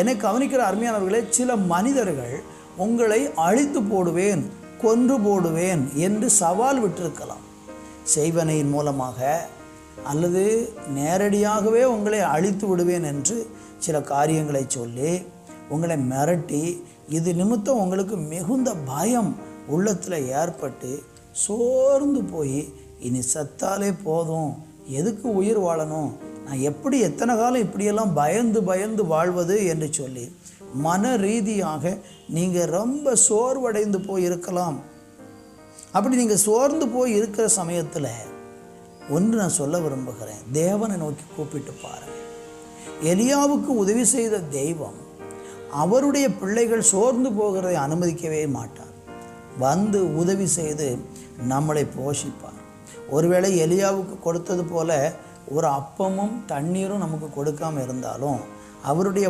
என்னை கவனிக்கிற அருமையானவர்களே, சில மனிதர்கள் உங்களை அழித்து போடுவேன், கொன்று போடுவேன் என்று சவால் விட்டிருக்கலாம். செய்வனையின் மூலமாக அல்லது நேரடியாகவே உங்களை அழித்து விடுவேன் என்று சில காரியங்களை சொல்லி உங்களை மிரட்டி, இது நிமித்தம் உங்களுக்கு மிகுந்த பயம் உள்ளத்தில் ஏற்பட்டு சோர்ந்து போய் இனி செத்தாலே போதும், எதுக்கு உயிர் வாழணும், நான் எப்படி எத்தனை காலம் இப்படியெல்லாம் பயந்து பயந்து வாழ்வது என்று சொல்லி மன ரீதியாக நீங்கள் ரொம்ப சோர்வடைந்து போய் இருக்கலாம். அப்படி நீங்கள் சோர்ந்து போய் இருக்கிற சமயத்தில் ஒன்று நான் சொல்ல விரும்புகிறேன், தேவனை நோக்கி கூப்பிட்டு பாருங்கள். எலியாவுக்கு உதவி செய்த தெய்வம் அவருடைய பிள்ளைகள் சோர்ந்து போகிறதை அனுமதிக்கவே மாட்டார். வந்து உதவி செய்து நம்மளை போஷிப்பார். ஒருவேளை எலியாவுக்கு கொடுத்தது போல ஒரு அப்பமும் தண்ணீரும் நமக்கு கொடுக்காமல் இருந்தாலும் அவருடைய